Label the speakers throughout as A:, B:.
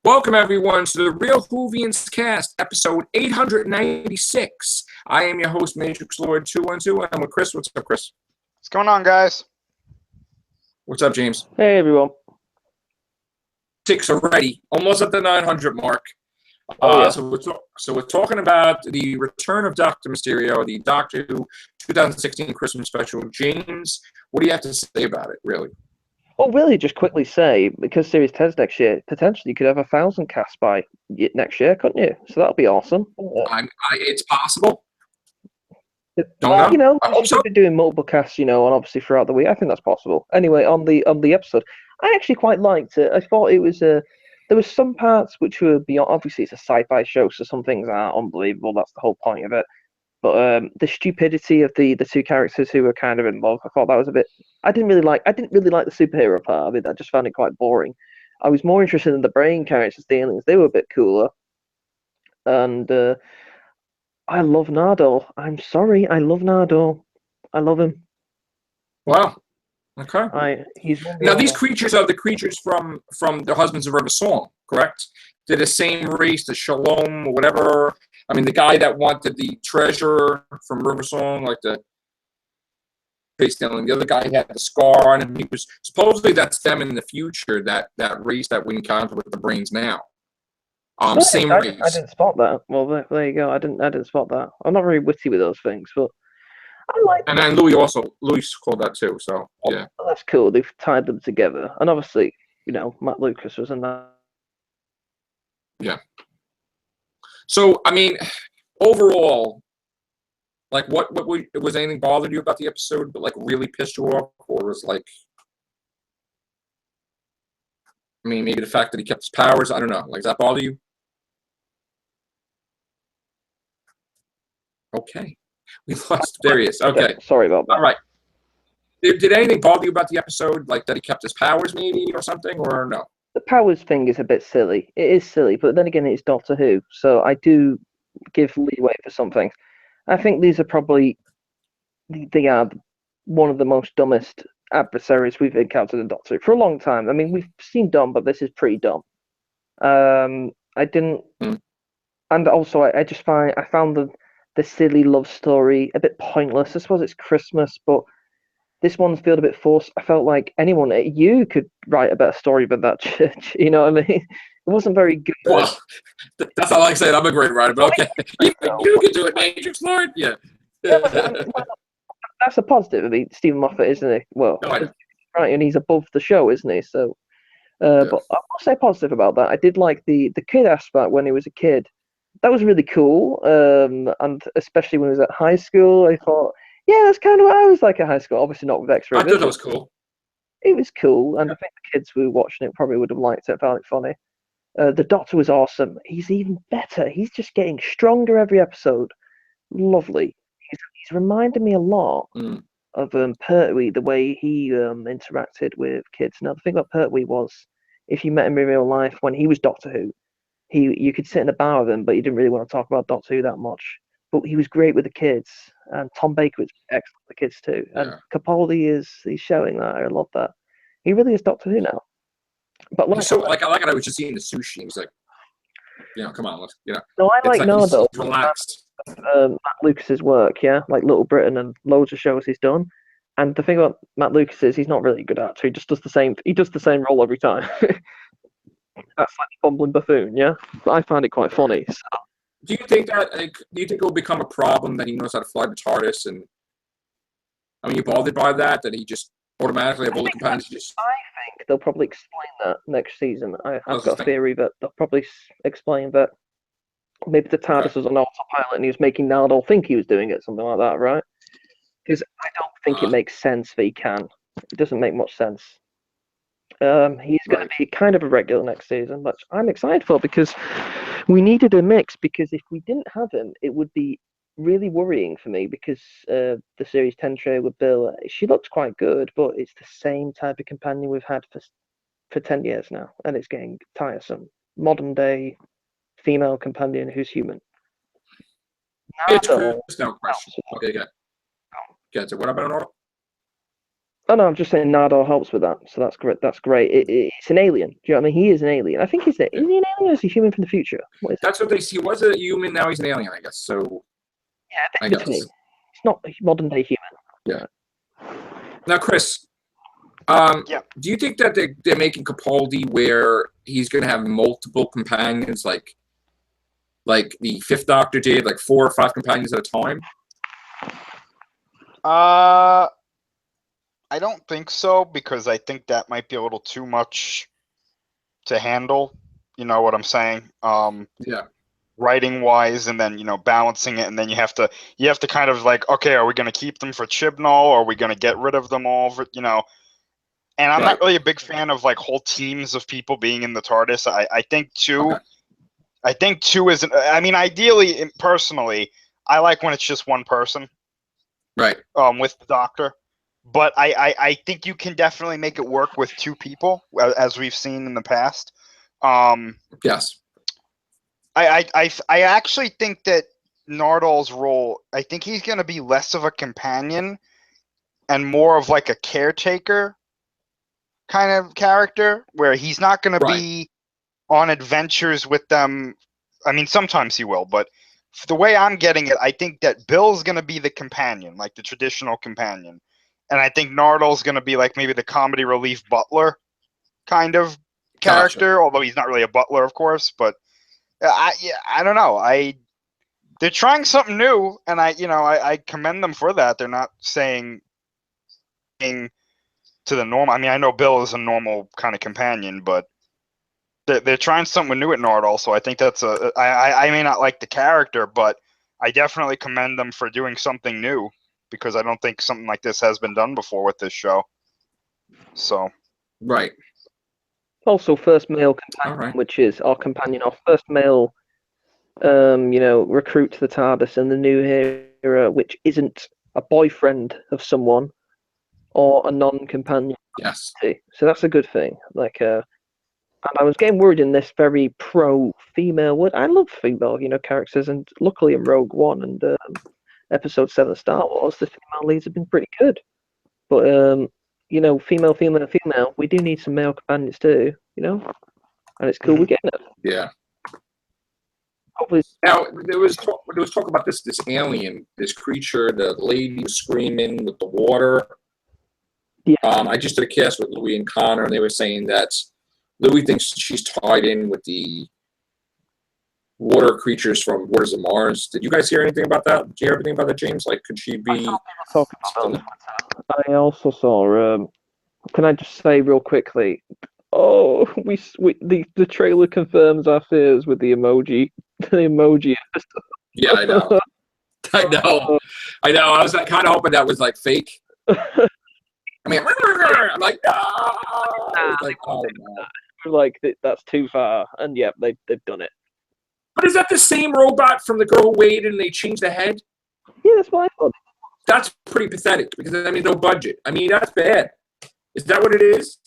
A: Welcome, everyone, to the Real Whovians cast, episode 896. I am your host, Matrix Lord 212, and I'm with Chris. What's up, Chris?
B: What's going on, guys?
A: What's up, James?
C: Hey, everyone.
A: 6 already, almost at the 900 mark.
C: Yeah.
A: So we're talking about the return of Dr. Mysterio, the Doctor Who 2016 Christmas special. James, what do you have to say about it, really?
C: Well, really, just quickly say, because Series 10's next year, potentially you could have 1,000 casts by next year, couldn't you? So that'll be awesome.
A: It's possible.
C: Well, you know,
A: I hope so.
C: be doing multiple casts, you know, and obviously throughout the week. I think that's possible. Anyway, on the episode, I actually quite liked it. I thought it was there was some parts which were beyond. Obviously, it's a sci-fi show, so some things are unbelievable. That's the whole point of it. But the stupidity of the two characters who were kind of in love, I thought that was a bit. I didn't really like the superhero part of it. I just found it quite boring. I was more interested in the brain characters, the aliens. They were a bit cooler. And I love Nardole. I'm sorry, I love Nardole. I love him.
A: Wow. Okay. Now these creatures are the creatures from the Husbands of River Song, correct? They're the same race, the Shalom or whatever. I mean, the guy that wanted the treasure from River Song, like the face down. The other guy had the scar on him. He was supposedly that's them in the future. That race that we encounter with the brains now. Same race.
C: I didn't spot that. Well, there you go. I didn't spot that. I'm not very witty with those things, but I like.
A: And then Louis called that too. So yeah,
C: that's cool. They've tied them together, and obviously, you know, Matt Lucas was in that.
A: Yeah. So I mean, overall, like, what was anything bothered you about the episode? But like, really pissed you off, or was like, I mean, maybe the fact that he kept his powers. I don't know. Like, does that bother you? Okay. We lost Darius. Okay.
C: Sorry about that.
A: All right. Did anything bother you about the episode? Like that he kept his powers, maybe, or something, or no?
C: The powers thing is a bit silly. It is silly, but then again, it's Doctor Who, so I do give leeway for some things. I think these are probably they are one of the most dumbest adversaries we've encountered in Doctor Who for a long time. I mean, we've seen dumb, but this is pretty dumb. I didn't, and also I found the silly love story a bit pointless. I suppose it's Christmas, but this one's felt a bit forced. I felt like you could write a better story than that church. You know what I mean? It wasn't very good.
A: Well, that's not like saying I'm a great writer, but okay. You can do it, Matrix Lord. Yeah.
C: That's a positive. I mean, Stephen Moffat, isn't he? Well, right, and he's above the show, isn't he? So, but I will say positive about that. I did like the kid aspect when he was a kid. That was really cool. And especially when he was at high school, I thought, yeah, that's kind of what I was like at high school. Obviously not with X-ray.
A: I thought that was cool.
C: It was cool, and I think the kids who were watching it probably would have liked it, found it funny. The Doctor was awesome. He's even better. He's just getting stronger every episode. Lovely. He's reminded me a lot of Pertwee, the way he interacted with kids. Now, the thing about Pertwee was, if you met him in real life when he was Doctor Who, you could sit in a bar with him, but you didn't really want to talk about Doctor Who that much. But he was great with the kids, and Tom Baker was excellent with the kids too. Yeah. And Capaldi he's showing that. I love that. He really is Doctor Who now. But
A: I like it. I was just eating the sushi. He was like, come on, let's,
C: No, I like Nardole.
A: He's relaxed.
C: Matt Lucas's work, yeah, like Little Britain and loads of shows he's done. And the thing about Matt Lucas is he's not really a good actor. He just does the same. He does the same role every time. That's like bumbling buffoon, yeah. But I find it quite funny. So.
A: Do you think it will become a problem that he knows how to fly the TARDIS? And I mean, you bothered by that he just automatically have all the companions?
C: I think they'll probably explain that next season. I've got a theory that they'll probably explain that maybe the TARDIS was on autopilot and he was making Nardole think he was doing it, something like that, right? Because I don't think it makes sense that he can. It doesn't make much sense. He's going to be kind of a regular next season, but I'm excited for it because we needed a mix. Because if we didn't have him, it would be really worrying for me. Because the Series 10 trailer with Bill, she looks quite good, but it's the same type of companion we've had for 10 years now, and it's getting tiresome. Modern day female companion who's human.
A: It's no question. Okay, good. So what about Nardole?
C: Oh no, I'm just saying Nardor helps with that, so that's great. That's great. It's an alien. Do you know what I mean? He is an alien. I think is he an alien or is he human from the future? What is
A: That's what they see. He was a human, now he's an alien, I guess. So
C: yeah,
A: I
C: between.
A: guess.
C: It's not modern day human.
A: Yeah. Now, Chris, do you think that they're making Capaldi where he's going to have multiple companions, like the Fifth Doctor did, like 4 or 5 companions at a time?
B: I don't think so, because I think that might be a little too much to handle. You know what I'm saying?
A: Yeah.
B: Writing wise, and then balancing it, and then you have to kind of like, okay, are we going to keep them for Chibnall, or are we going to get rid of them all for And I'm not really a big fan of like whole teams of people being in the TARDIS. I think two. Okay. I think 2 isn't. I mean, ideally, personally, I like when it's just one person.
A: Right.
B: With the Doctor. But I think you can definitely make it work with 2 people, as we've seen in the past.
A: Yes.
B: I actually think that Nardol's role, I think he's going to be less of a companion and more of like a caretaker kind of character, where he's not going to be on adventures with them. I mean, sometimes he will, but the way I'm getting it, I think that Bill's going to be the companion, like the traditional companion. And I think Nardol's going to be like maybe the comedy relief butler kind of character, although he's not really a butler, of course. But I don't know. They're trying something new, and I commend them for that. They're not saying to the norm. I mean, I know Bill is a normal kind of companion, but they're trying something new at Nardol, so I think that's I may not like the character, but I definitely commend them for doing something new, because I don't think something like this has been done before with this show. So.
A: Right.
C: Also, first male companion, which is our companion, our first male, recruit to the TARDIS in the new era, which isn't a boyfriend of someone or a non-companion.
A: Yes.
C: So that's a good thing. Like, and I was getting worried in this very pro-female. I love female, characters, and luckily in Rogue One and Episode 7 of Star Wars, the female leads have been pretty good. But female, we do need some male companions too, and it's cool we're getting it.
A: Yeah.
C: Hopefully.
A: Now there was talk about this alien, this creature. The lady was screaming with the water.
C: Yeah.
A: I just did a cast with Louis and Connor, and they were saying that Louis thinks she's tied in with the water creatures from Waters of Mars. Did you guys hear anything about that? Did you hear anything about that, James? Like, could she be?
C: I also saw. Can I just say real quickly? Oh, the trailer confirms our fears with the emoji. The emoji.
A: Yeah, I know. I know. I was kind of hoping that was like fake. I mean, I'm like, no. Like, oh no.
C: Like that's too far, and yeah, they've done it.
A: But is that the same robot from the girl who waited and they changed the head?
C: Yeah, that's what I thought.
A: That's pretty pathetic, because I mean, no budget. I mean, that's bad. Is that what it is?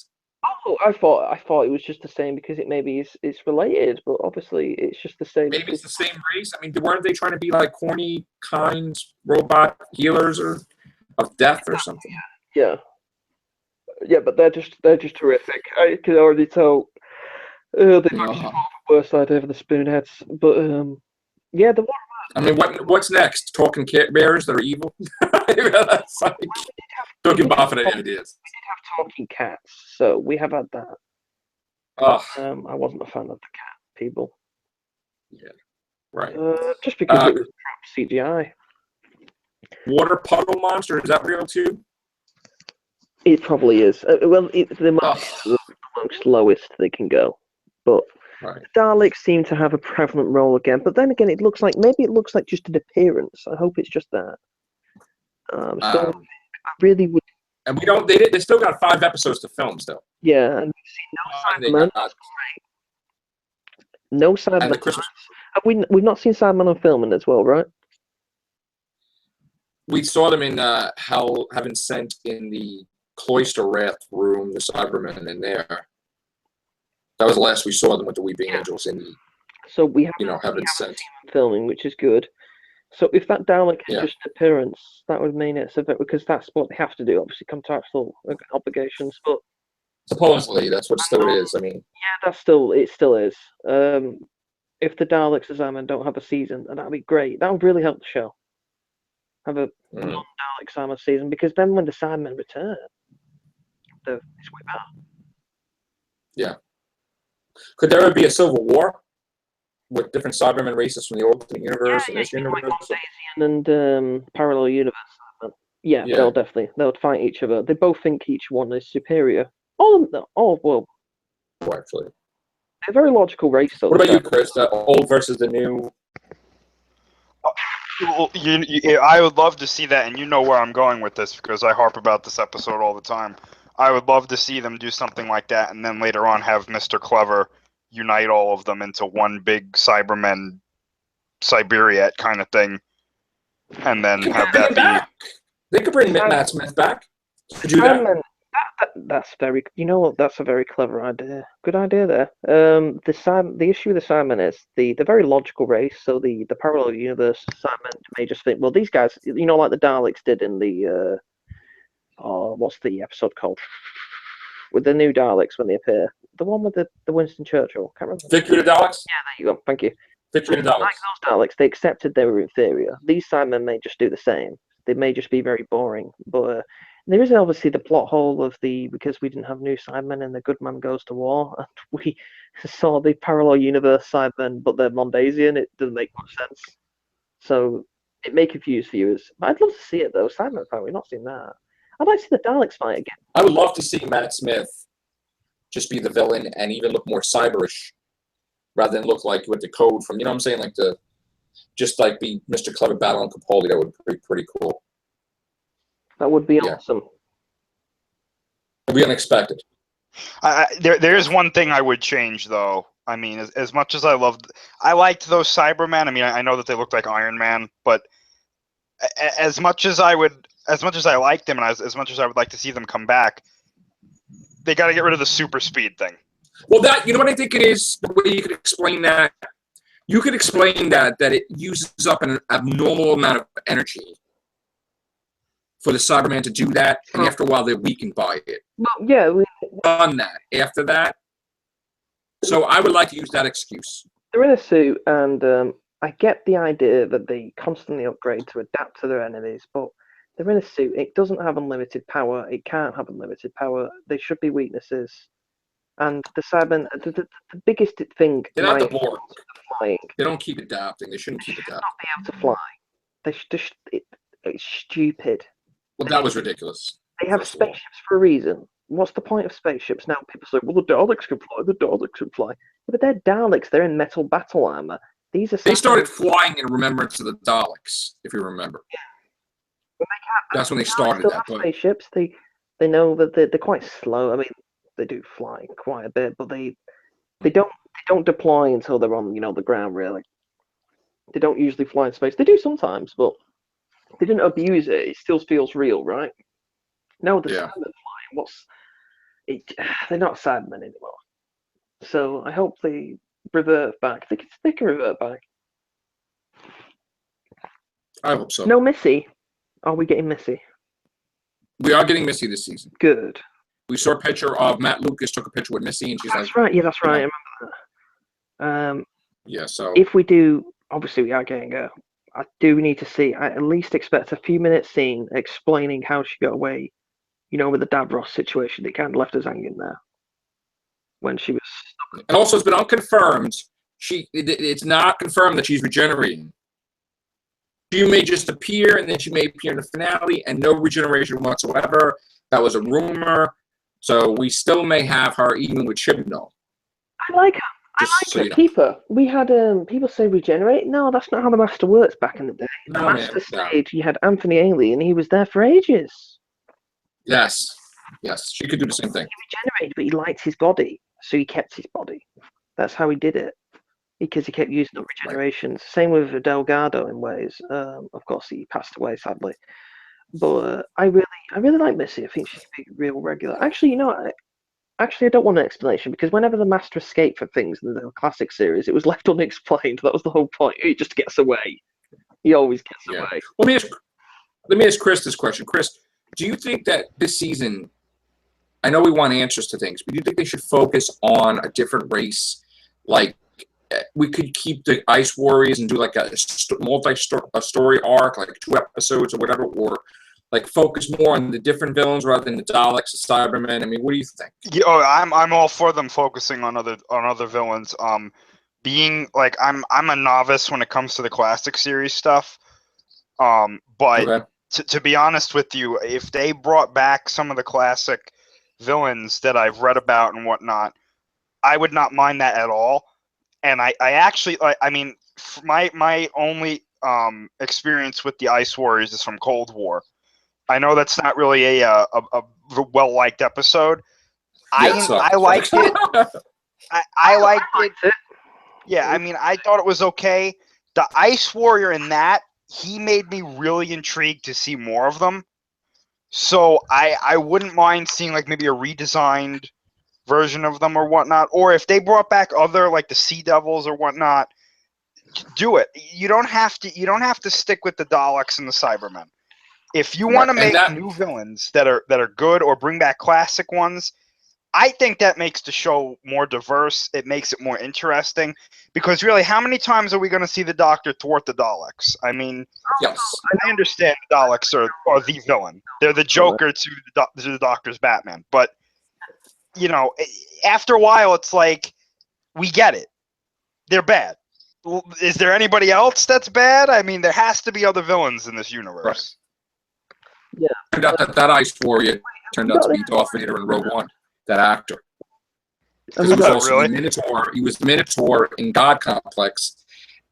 C: Oh, I thought it was just the same, because it maybe it's related, but obviously it's just the same.
A: Maybe it's the same race. I mean, weren't they trying to be like corny, kind robot healers or of death or something?
C: Yeah, but they're just terrific. I can already tell they've actually thought of the worst idea for the spoonheads. But yeah, the one.
A: I mean, what's next? Talking cat bears that are evil? That's like talking Buffett ideas.
C: We did have talking cats, so we have had that. I wasn't a fan of the cat people.
A: Yeah, right.
C: Just because it was crap CGI.
A: Water puddle monster, is that real too?
C: It probably is. Well, the amongst lowest they can go, but.
A: Right.
C: The Daleks seem to have a prevalent role again, but then again, it looks like just an appearance. I hope it's just that. I really would.
A: And we don't. They still got 5 episodes to film still.
C: Yeah, and we've seen no Cybermen. No Cybermen. We've not seen Cybermen on filming as well, right?
A: We saw them in Heaven Sent in the Cloister Wrath room, the Cybermen in there. That was the last we saw them with the Weeping Angels in the.
C: So we have
A: Heaven Sent
C: filming, which is good. So if that Dalek is just an appearance, that would mean it's a bit, because that's what they have to do, obviously contractual obligations. But
A: supposedly that's what still it is. I mean,
C: yeah, it still is. If the Daleks as Cybermen don't have a season, and that'd be great. That would really help the show. Have a non-Dalek Cybermen season, because then when the Cybermen return, it's way better.
A: Yeah. Could there ever be a civil war with different Cybermen races from the alternate universe and this universe?
C: And parallel universe. Yeah, they'll fight each other. They both think each one is superior. Well,
A: actually,
C: they're a very logical race. Though,
A: what about you, Chris? The old versus the new.
B: I would love to see that, and you know where I'm going with this because I harp about this episode all the time. I would love to see them do something like that, and then later on have Mr. Clever unite all of them into one big Cybermen Siberiat kind of thing, and then have that be.
A: They could bring Matt Smith back to do that.
C: That's very. You know what? That's a very clever idea. Good idea there. The issue with the Cybermen is they're very logical race. So the parallel universe Cybermen may just think, well, these guys, you know, like the Daleks did in the what's the episode called? With the new Daleks when they appear, the one with the Winston Churchill. Can't remember.
A: Victory of the Daleks.
C: Yeah, there you go. Thank you.
A: Victory of the Daleks.
C: Like those Daleks, they accepted they were inferior. These Cybermen may just do the same. They may just be very boring, but there is obviously the plot hole of because we didn't have new Cybermen and the good man goes to war, and we saw the parallel universe Cybermen, but they're Mondasian. It doesn't make much sense. So it may confuse viewers. But I'd love to see it though. Cybermen fight, we've not seen that. I'd like to see the Daleks fight again.
A: I would love to see Matt Smith just be the villain and even look more cyberish, rather than look like with the code from, you know what I'm saying, like just like be Mr. Clever battling Capaldi. That would be pretty cool.
C: That would be awesome.
A: It would be unexpected.
B: There is one thing I would change, though. I mean, as much as I liked those Cybermen. I mean, I know that they looked like Iron Man, but as much as I liked them, and as much as I would like to see them come back, they got to get rid of the super speed thing.
A: Well, you know what I think it is? The way you could explain that? You could explain that it uses up an abnormal amount of energy for the Cyberman to do that, and after a while they're weakened by it.
C: Well, yeah,
A: done that after that. So I would like to use that excuse.
C: They're in a suit, and I get the idea that they constantly upgrade to adapt to their enemies, but they're in a suit. It doesn't have unlimited power. It can't have unlimited power. There should be weaknesses. And the Cybermen, the biggest thing...
A: They're not the Borg. Flying. They don't keep adapting. They shouldn't keep adapting.
C: They should not be able to fly. It's stupid.
A: Well, that was ridiculous.
C: They have spaceships for a reason. What's the point of spaceships? Now people say, well, the Daleks can fly. The Daleks can fly. But they're Daleks. They're in metal battle armor. They
A: started flying in remembrance of the Daleks, if you remember.
C: Yeah.
A: That's when they started that.
C: Spaceships. They know that they're quite slow. I mean, they do fly quite a bit, but they don't deploy until they're on the ground. Really, they don't usually fly in space. They do sometimes, but they didn't abuse it. It still feels real, right? No, the Cybermen flying. They're not Cybermen anymore. So I hope they revert back. They can revert back.
A: I hope so.
C: No Missy. Are we getting Missy?
A: We are getting Missy this season.
C: Good.
A: We saw a picture of Matt Lucas took a picture with Missy, and she's
C: that's right. Yeah, that's right. I remember that.
A: Yeah. So
C: if we do, obviously we are getting her. I do need to see. I at least expect a few minutes scene explaining how she got away. With the Davros situation, they kind of left us hanging there when she was.
A: And also, it's been unconfirmed. It's not confirmed that she's regenerating. She may just appear, and then she may appear in the finale, and no regeneration whatsoever. That was a rumor. So we still may have her even with Chibnall.
C: I like her. Keep her. We had people say regenerate. No, that's not how the Master works back in the day. The Master stayed. You had Anthony Ailey, and he was there for ages.
A: Yes, she could do the same thing.
C: He regenerated, but he liked his body, so he kept his body. That's how he did it, because he kept using up regenerations. Right. Same with Delgado in ways. Of course, he passed away sadly. But I really like Missy. I think she's a real regular. Actually, I don't want an explanation, because whenever the Master escaped for things in the classic series, it was left unexplained. That was the whole point. He just gets away. He always gets away.
A: Let me ask Chris this question. Chris, do you think that this season, I know we want answers to things, but do you think they should focus on a different race? Like, we could keep the Ice Warriors and do like a multi-story arc, like 2 episodes or whatever, or like focus more on the different villains rather than the Daleks, the Cybermen. I mean, what do you think?
B: Yeah, I'm all for them focusing on other villains. Being like I'm a novice when it comes to the classic series stuff. But
A: Okay.
B: to be honest with you, if they brought back some of the classic villains that I've read about and whatnot, I would not mind that at all. And I actually, I mean, my only experience with the Ice Warriors is from Cold War. I know that's not really a well-liked episode. I liked it. I liked it. Yeah, I mean, I thought it was okay. The Ice Warrior in that, he made me really intrigued to see more of them. So I wouldn't mind seeing like maybe a redesigned version of them or whatnot. Or if they brought back other like the Sea Devils or whatnot, do it. You don't have to stick with the Daleks and the Cybermen. If you want to make new villains that are good or bring back classic ones, I think that makes the show more diverse. It makes it more interesting because really, how many times are we going to see the Doctor thwart the Daleks? I mean,
A: yes,
B: I understand the Daleks are the villain. They're the Joker to the Doctor's Batman. But you know, after a while, it's like we get it. They're bad. Is there anybody else that's bad? I mean, there has to be other villains in this universe.
A: Right.
C: Yeah.
A: Turned out that Ice Warrior turned out to be Darth Vader in Rogue One. That actor. Because he was also the Minotaur. He was the Minotaur in God Complex,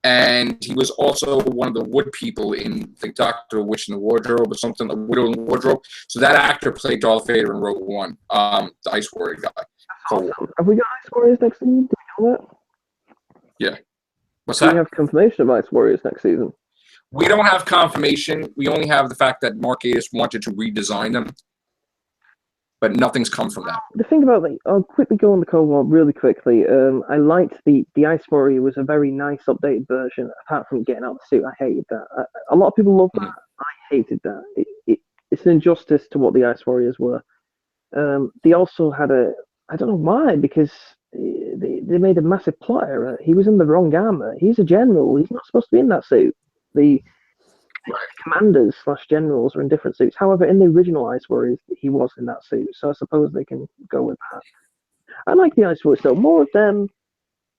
A: and he was also one of the wood people in the Doctor Witch in the Wardrobe or something, the Widow in the Wardrobe. So that actor played Darth Vader in Rogue One, the Ice Warrior guy.
C: Awesome. Have we got Ice Warriors next season? Do we know that?
A: Yeah. What's
C: Do
A: that?
C: we have confirmation of Ice Warriors next season?
A: We don't have confirmation. We only have the fact that Mark Gatiss wanted to redesign them, but nothing's come from that.
C: The thing about I'll quickly go on the Cold War really quickly. I liked the Ice Warrior was a very nice updated version. Apart from getting out the suit, I hated that. A lot of people love that. I hated that. It's an injustice to what the Ice Warriors were. They also had I don't know why, because they made a massive plot error. He was in the wrong armor. He's a general. He's not supposed to be in that suit. The commanders / generals are in different suits. However, in the original Ice Warriors, he was in that suit. So I suppose they can go with that. I like the Ice Warriors though. More of them.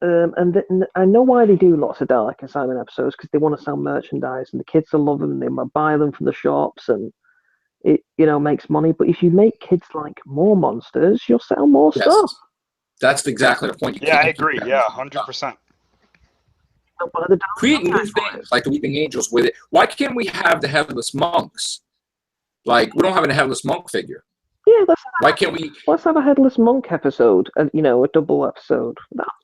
C: And I know why they do lots of Dalek and Simon episodes, because they want to sell merchandise and the kids will love them and they might buy them from the shops and it makes money. But if you make kids like more monsters, you'll sell more stuff.
A: That's exactly the point.
B: I agree. Yeah, 100%.
A: Create new things like the Weeping Angels with it. Why can't we have the Headless Monks? Like, we don't have a Headless Monk figure.
C: Yeah,
A: why can't we?
C: Let's have a Headless Monk episode. A double episode.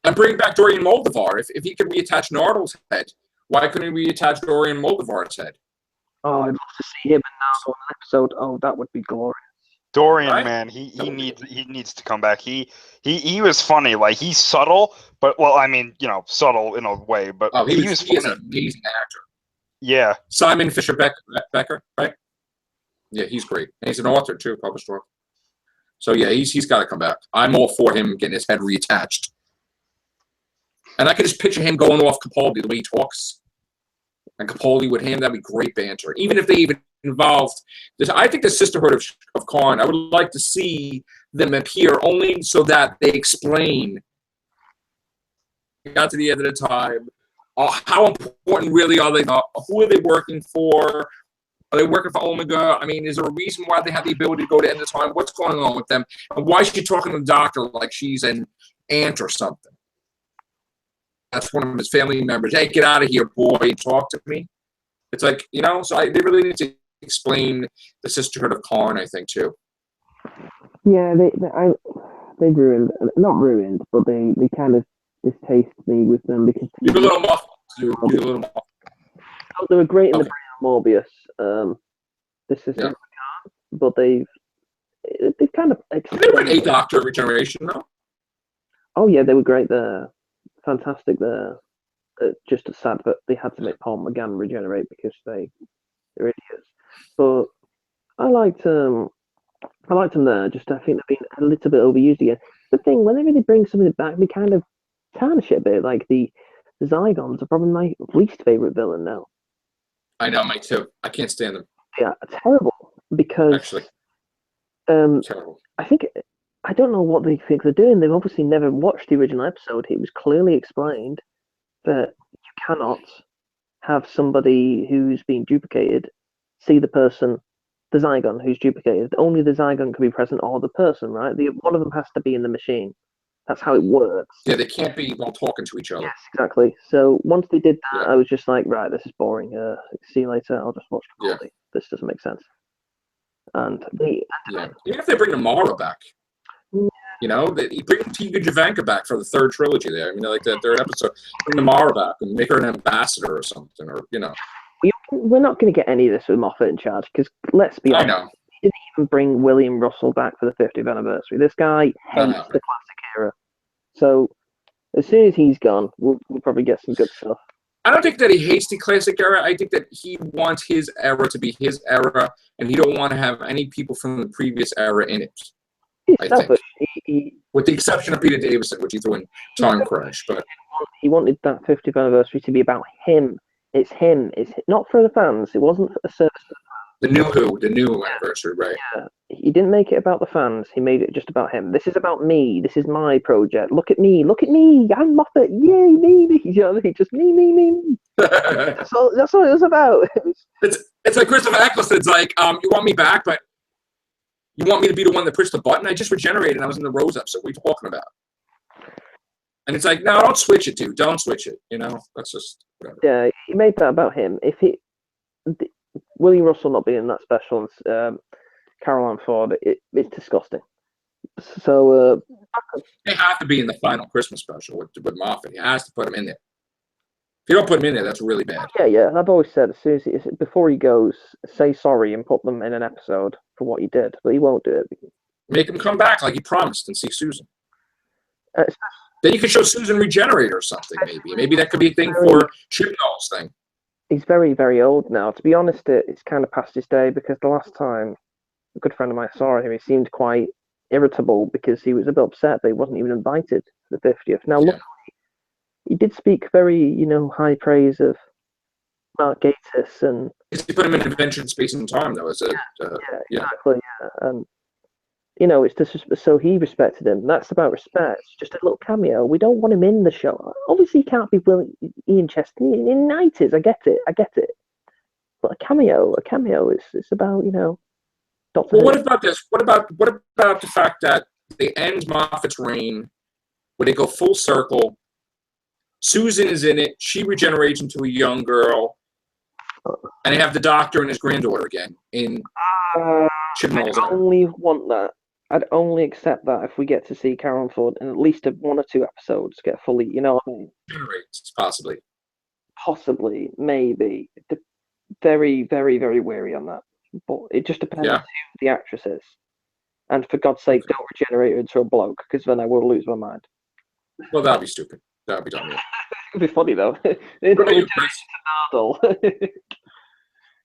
A: And bring back Dorian Moldavar. If he could reattach Nardal's head, why couldn't he reattach Dorian Moldavar's head?
C: Oh, I'd love to see him in an episode. Oh, that would be glorious.
B: Dorian, right? Man, he needs to come back. He was funny. Like, he's subtle, but subtle in a way. But he was funny.
A: He's an amazing actor.
B: Yeah.
A: Simon Fisher Becker, right? Yeah, he's great. And he's an author too, published author. So yeah, he's got to come back. I'm all for him getting his head reattached. And I could just picture him going off Capaldi the way he talks. And Capaldi with him, that'd be great banter. Even if they even involved this, I think the Sisterhood of Karn, I would like to see them appear only so that they explain. Got to the end of the time. How important really are they? Who are they working for? Are they working for Omega? I mean, is there a reason why they have the ability to go to end of time? What's going on with them? And why is she talking to the Doctor like she's an aunt or something? That's one of his family members. Hey, get out of here, boy, and talk to me. It's like, so they really need to explain the Sisterhood of Karn, I think, too.
C: Yeah, they ruined, not ruined, but they kind of distasted me with them because
A: you're a little muffled.
C: Oh, they were great in the Morbius. The Sisterhood of Karn, but they've kind of.
A: They were an 8th Doctor Regeneration, though.
C: Oh yeah, they were great there. Fantastic there. just as sad that they had to make Paul McGann regenerate because they're idiots. But I liked them there. Just I think they've been a little bit overused again. The thing, whenever they bring something back, they kind of tarnish it a bit. Like the Zygons are probably my least favorite villain now.
A: I know, mine too. I can't stand them.
C: Yeah, terrible. Because
A: actually, terrible.
C: I don't know what they think they're doing. They've obviously never watched the original episode. It was clearly explained that you cannot have somebody who's been duplicated see the person, the Zygon who's duplicated. Only the Zygon can be present, or the person, right? One of them has to be in the machine. That's how it works.
A: Yeah, they can't be while talking to each other.
C: Yes, exactly. So once they did that, I was just like, right, this is boring. See you later. I'll just watch the quality. This doesn't make sense. And
A: even if they bring Amara back, you know, they bring Tiga Javanka back for the third trilogy. There, I mean, like that third episode, bring Amara back and make her an ambassador or something, or you know.
C: We're not going to get any of this with Moffat in charge because let's be honest,
A: I know.
C: he didn't even bring William Russell back for the 50th anniversary. This guy hates the classic era. So as soon as he's gone, we'll probably get some good stuff.
A: I don't think that he hates the classic era. I think that he wants his era to be his era, and he don't want to have any people from the previous era in it.
C: He's selfish.
A: With the exception of Peter Davison, which he threw in Time Crash. But
C: he wanted that 50th anniversary to be about him. It's him. It's not for the fans. It wasn't a service to
A: the new anniversary, right?
C: Yeah. He didn't make it about the fans. He made it just about him. This is about me. This is my project. Look at me. Look at me. I'm Moffat. Yay, me. You know, just me. That's all it was about.
A: It's like Christopher Eccleston's like, you want me back, but you want me to be the one that pushed the button? I just regenerated. I was in the Rose episode. What are you talking about? And it's like, no, don't switch it, dude. Don't switch it. You know, that's just whatever.
C: Yeah, he made that about him. William Russell not being that special and Caroline Ford, it's disgusting. So
A: they have to be in the final Christmas special with Moffat. He has to put him in there. If you don't put him in there, that's really bad.
C: Yeah. I've always said as soon as before he goes, say sorry and put them in an episode for what he did, but he won't do it.
A: Make him come back like he promised and see Susan. Then you could show Susan regenerate or something. Maybe that could be a thing for Chibnall's thing.
C: He's very, very old now. To be honest, it's kind of past his day because the last time a good friend of mine saw him, he seemed quite irritable because he was a bit upset that he wasn't even invited to the 50th. Now, luckily, he did speak very, high praise of Mark Gatiss and.
A: He put him in Adventure in Space and Time, though.
C: Exactly. Yeah. It's just so he respected him. That's about respect. It's just a little cameo. We don't want him in the show. Obviously, he can't be Ian Chesney in 90s. I get it. But a cameo is about Doctor.
A: Well, what about this? What about the fact that they end Moffat's reign, where they go full circle? Susan is in it. She regenerates into a young girl, and they have the Doctor and his granddaughter again in Chibnall's.
C: I only want that. I'd only accept that if we get to see Karen Ford in at least one or two episodes get fully, what I mean?
A: Generates, possibly.
C: Possibly, maybe. Very, very, very wary on that. But it just depends on who the actress is. And for God's sake, don't regenerate her into a bloke, because then I will lose my mind.
A: Well, that'd be stupid. That'd be dumb.
C: It'd be funny, though.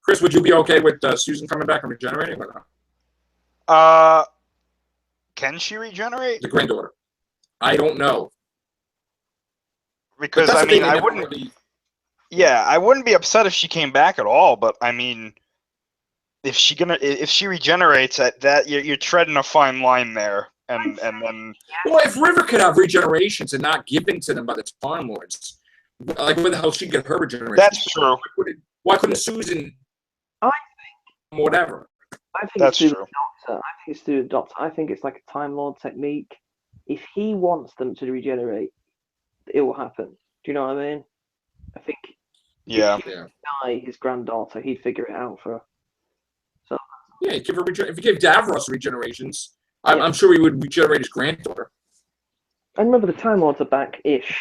A: Chris, would you be okay with Susan coming back and regenerating or not?
B: Can she regenerate?
A: The granddaughter. I don't know.
B: Because I mean, I wouldn't be. Yeah, I wouldn't be upset if she came back at all. But I mean, if she regenerates, that you're treading a fine line there, and then.
A: Well, if River could have regenerations and not given to them by the Time Lords, like where the hell she get her regeneration?
B: That's true.
A: Why couldn't Susan? Whatever.
C: I think that's true. I think it's through the Doctor. I think it's like a Time Lord technique. If he wants them to regenerate, it will happen. Do you know what I mean? I think.
B: Yeah.
C: If he die his granddaughter, he'd figure it out for her. So.
A: Yeah, if you give Davros regenerations, I'm sure he would regenerate his granddaughter.
C: I remember the Time Lords are back-ish.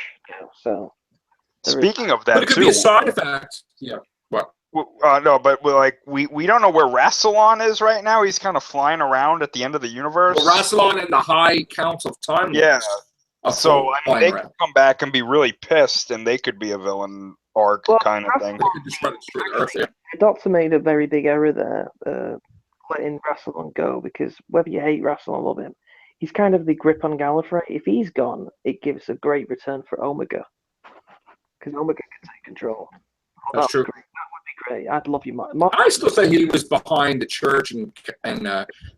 C: So.
B: Speaking of that,
A: but it could be a side effect. Yeah. What?
B: No, but we don't know where Rassilon is right now. He's kind of flying around at the end of the universe.
A: Well, Rassilon and the High Council of Time Lords
B: So I mean, they could come back and be really pissed, and they could be a villain arc kind of thing.
A: They could just run it straight to Earth, yeah.
C: The Doctor made a very big error there, letting Rassilon go, because whether you hate Rassilon or love him, he's kind of the grip on Gallifrey. If he's gone, it gives a great return for Omega, because Omega can take control.
A: That's true.
C: Great. That would be great. I'd love you.
A: I still say he was behind the church and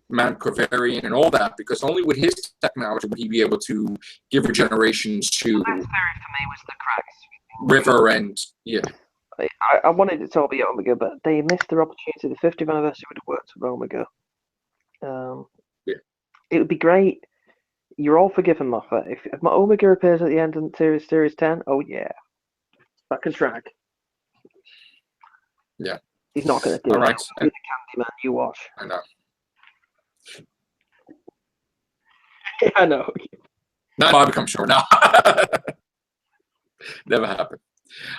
A: Mount Corvarian and all that, because only with his technology would he be able to give regenerations to
C: The best theory for me was the cracks.
A: River and yeah.
C: I wanted it to all be Omega, but they missed their opportunity. The 50th anniversary would have worked with Omega.
A: Yeah.
C: It would be great. You're all forgiven, Moffat. If my Omega appears at the end of Series 10, oh yeah. Back on track.
A: Yeah.
C: He's not going to do
A: all right.
C: it. He's a Candyman, you watch.
A: I know.
C: Yeah, I know.
A: Not Bobby come short. No. Never happened.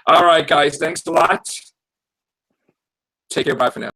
A: All right, guys. Thanks a lot. Take care. Bye for now.